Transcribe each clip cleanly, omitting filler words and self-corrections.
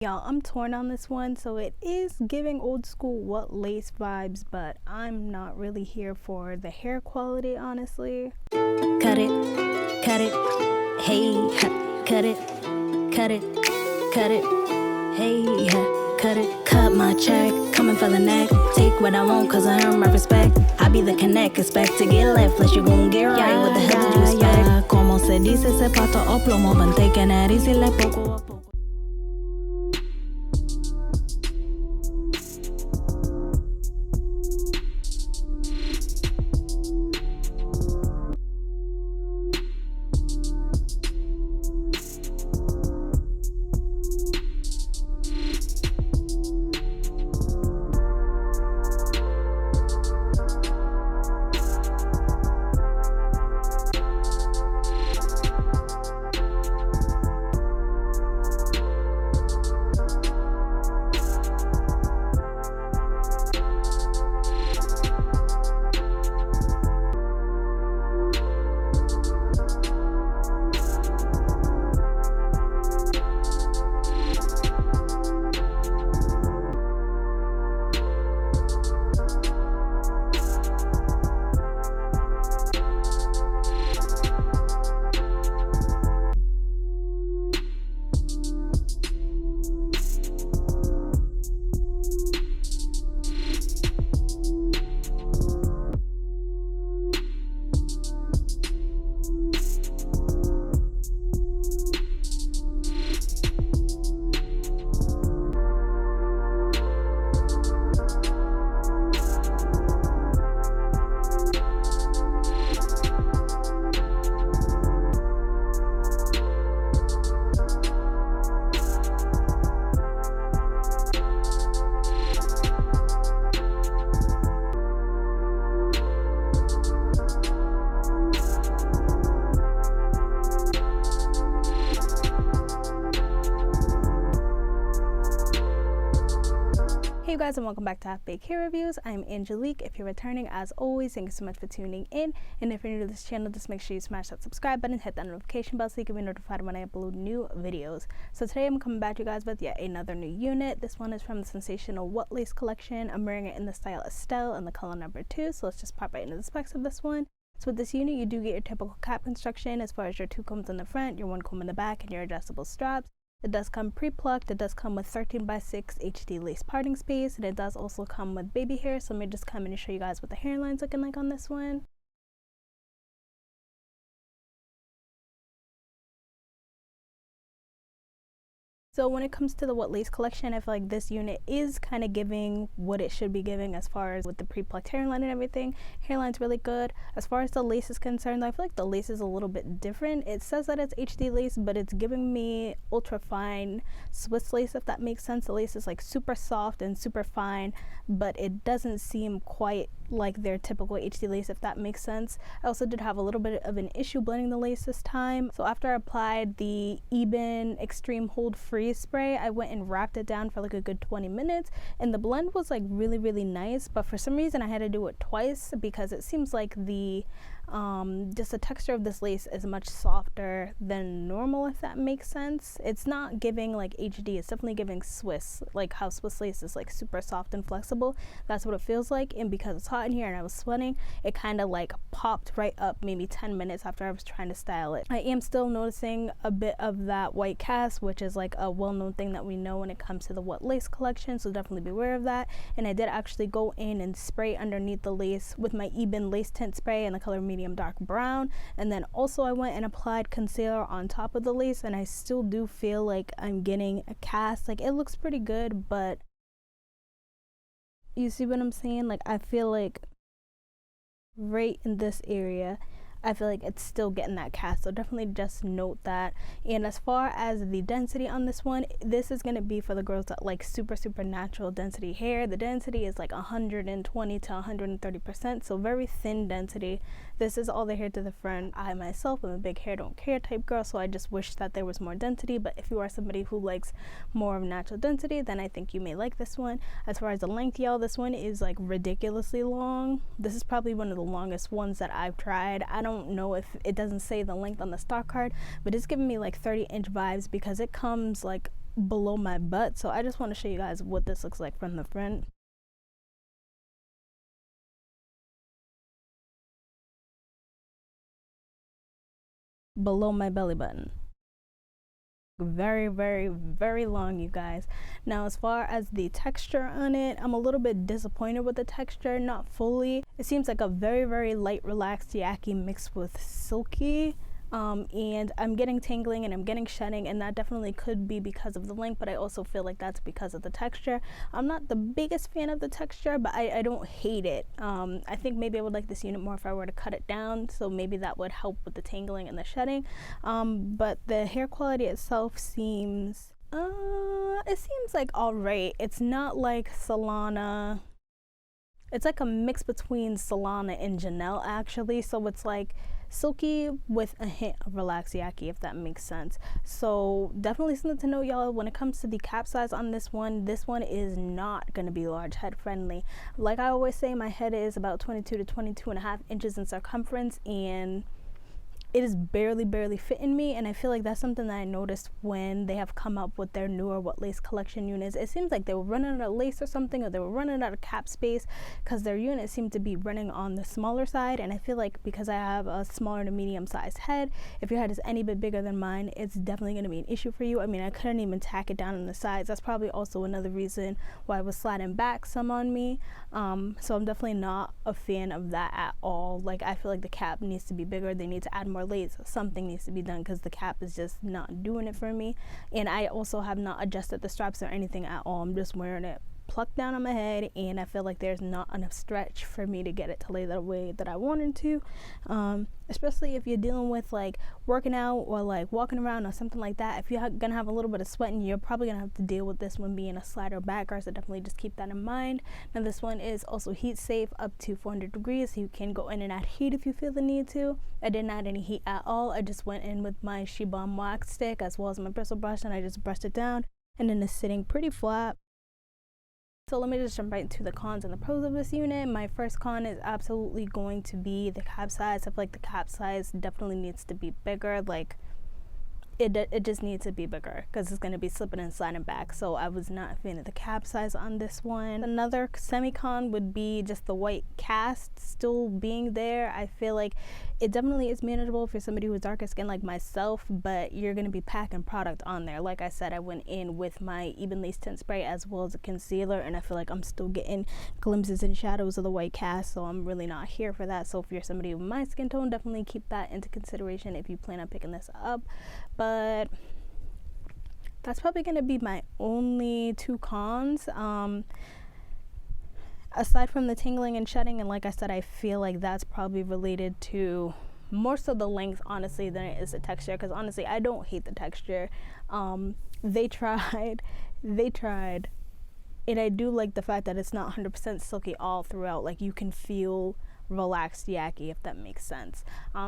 Y'all, I'm torn on this one. So it is giving old school what lace vibes, but I'm not really here for the hair quality, honestly. Cut it, hey, cut it, hey, cut it. Cut my check, coming for the neck. Take what I want, cause I earn my respect. I be the connect, expect to get left, unless you gon' get right. What the hell did you expect? Como se dice, se pato o plomo, van taking it easy like poco a poco. Hey you guys, and welcome back to Half Baked Hair Reviews. I'm Angelique. If you're returning, as always, thank you so much for tuning in. And if you're new to this channel, just make sure you smash that subscribe button, hit that notification bell so you can be notified when I upload new videos. So today I'm coming back to you guys with yet another new unit. This one is from the Sensational What Lace collection. I'm wearing it in the style Estelle and the color number 2. So let's just pop right into the specs of this one. So with this unit, you do get your typical cap construction as far as your 2 combs in the front, your 1 comb in the back, and your adjustable straps. It does come pre-plucked. It does come with 13x6 HD lace parting space, and it does also come with baby hair. So let me just come in and show you guys what the hairline's looking like on this one. So when it comes to the What Lace collection, I feel like this unit is kind of giving what it should be giving as far as with the pre-plucked hairline and everything. Hairline's really good. As far as the lace is concerned, I feel like the lace is a little bit different. It says that it's HD lace, but it's giving me ultra fine Swiss lace, if that makes sense. The lace is like super soft and super fine, but it doesn't seem quite like their typical HD lace, if that makes sense. I also did have a little bit of an issue blending the lace this time. So after I applied the Eben Extreme Hold Freeze spray, I went and wrapped it down for like a good 20 minutes, and the blend was like really nice, but for some reason I had to do it twice because it seems like the just the texture of this lace is much softer than normal, if that makes sense. It's not giving like HD, it's definitely giving Swiss, like how Swiss lace is like super soft and flexible. That's what it feels like, and because it's hot in here and I was sweating, it kind of like popped right up maybe 10 minutes after I was trying to style it. I am still noticing a bit of that white cast, which is like a well-known thing that we know when it comes to the What Lace collection, so definitely be aware of that. And I did actually go in and spray underneath the lace with my Eben lace tint spray in the color medium dark brown, and then also I went and applied concealer on top of the lace, and I still do feel like I'm getting a cast. Like, it looks pretty good, but you see what I'm saying? Like, I feel like right in this area I feel like it's still getting that cast, so definitely just note that. And as far as the density on this one, this is going to be for the girls that like super natural density hair. The density is like 120 to 130%, so very thin density. This is all the hair to the front. I myself am a big hair don't care type girl, so I just wish that there was more density, but if you are somebody who likes more of natural density, then I think you may like this one. As far as the length, y'all, this one is like ridiculously long. This is probably one of the longest ones that I've tried. I don't know if it doesn't say the length on the stock card, but it's giving me like 30-inch vibes because it comes like below my butt. So I just want to show you guys what this looks like from the front. Below my belly button. Very, very, very long, you guys. Now, as far as the texture on it, I'm a little bit disappointed with the texture. Not fully. It seems like a very, very light, relaxed yaki mixed with silky. And I'm getting tingling and I'm getting shedding, and that definitely could be because of the length, but I also feel like that's because of the texture. I'm not the biggest fan of the texture, but I don't hate it. I think maybe I would like this unit more if I were to cut it down, so maybe that would help with the tingling and the shedding. But the hair quality itself seems it seems like alright. It's not like Solana. It's like a mix between Solana and Janelle, actually. So it's like silky with a hint of relaxed yaki, if that makes sense. So definitely something to note, y'all. When it comes to the cap size on this one is not going to be large head friendly. Like I always say, my head is about 22 to 22.5 inches in circumference, and it is barely fitting me, and I feel like that's something that I noticed when they have come up with their newer What Lace collection units. It seems like they were running out of lace or something, or they were running out of cap space, because their units seem to be running on the smaller side. And I feel like because I have a smaller to medium sized head, if your head is any bit bigger than mine, it's definitely going to be an issue for you. I mean, I couldn't even tack it down on the sides. That's probably also another reason why it was sliding back some on me. So I'm definitely not a fan of that at all. Like, I feel like the cap needs to be bigger. They need to add more lace. Something needs to be done, because the cap is just not doing it for me. And I also have not adjusted the straps or anything at all. I'm just wearing it plucked down on my head, and I feel like there's not enough stretch for me to get it to lay the way that I wanted to. Especially if you're dealing with like working out or like walking around or something like that. If you're gonna have a little bit of sweating, you're probably gonna have to deal with this one being a slider backer, so definitely just keep that in mind. Now, this one is also heat safe up to 400 degrees, so you can go in and add heat if you feel the need to. I didn't add any heat at all. I just went in with my She Balm wax stick as well as my bristle brush, and I just brushed it down, and then it's sitting pretty flat. So let me just jump right into the cons and the pros of this unit. My first con is absolutely going to be the cap size. I feel like the cap size definitely needs to be bigger. Like, it just needs to be bigger, because it's going to be slipping and sliding back. So I was not a fan of the cap size on this one. Another semi-con would be just the white cast still being there. I feel like it definitely is manageable for somebody who is darker skin like myself, but you're going to be packing product on there. Like I said, I went in with my Even Lace tint spray as well as a concealer, and I feel like I'm still getting glimpses and shadows of the white cast, so I'm really not here for that. So if you're somebody with my skin tone, definitely keep that into consideration if you plan on picking this up. But that's probably going to be my only two cons. Aside from the tingling and shedding, and like I said, I feel like that's probably related to more so the length, honestly, than it is the texture, because honestly, I don't hate the texture. They tried, and I do like the fact that it's not 100% silky all throughout. Like, you can feel relaxed yaki, if that makes sense.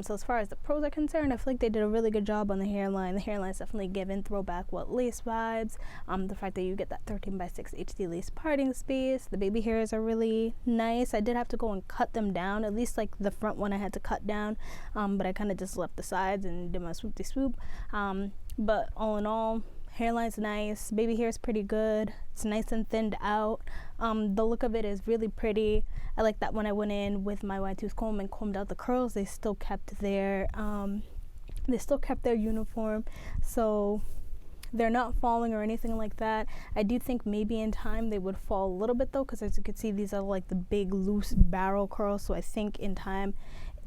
So as far as the pros are concerned, I feel like they did a really good job on the hairline. The hairline is definitely giving throwback What Lace vibes. The fact that you get that 13x6 HD lace parting space. The baby hairs are really nice. I did have to go and cut them down, at least like the front one I had to cut down, but I kind of just left the sides and did my swoop-de swoop. But all in all, hairline's nice, baby hair is pretty good, it's nice and thinned out. The look of it is really pretty. I like that when I went in with my wide tooth comb and combed out the curls, they still kept their uniform, so they're not falling or anything like that. I do think maybe in time they would fall a little bit though, because as you can see, these are like the big loose barrel curls, so I think in time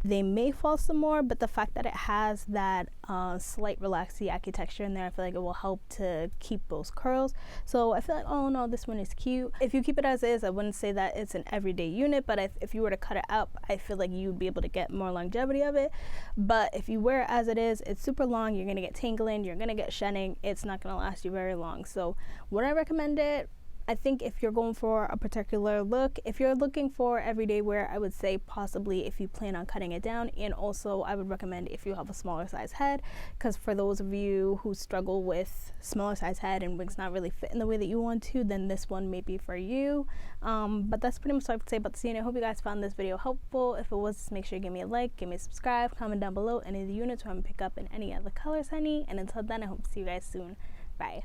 they may fall some more, but the fact that it has that slight relaxed yaki texture in there, I feel like it will help to keep those curls. So I feel like all in all, this one is cute. If you keep it as is, I wouldn't say that it's an everyday unit, but if you were to cut it up, I feel like you'd be able to get more longevity of it. But if you wear it as it is, it's super long, you're gonna get tingling, you're gonna get shedding, it's not gonna last you very long. So would I recommend it? I think if you're going for a particular look, if you're looking for everyday wear, I would say possibly if you plan on cutting it down. And also I would recommend if you have a smaller size head, because for those of you who struggle with smaller size head and wigs not really fit in the way that you want to, then this one may be for you. But that's pretty much what I would say about the unit. I hope you guys found this video helpful. If it was, make sure you give me a like, give me a subscribe, comment down below any of the units you want to pick up in any other colors, honey. And until then, I hope to see you guys soon. Bye.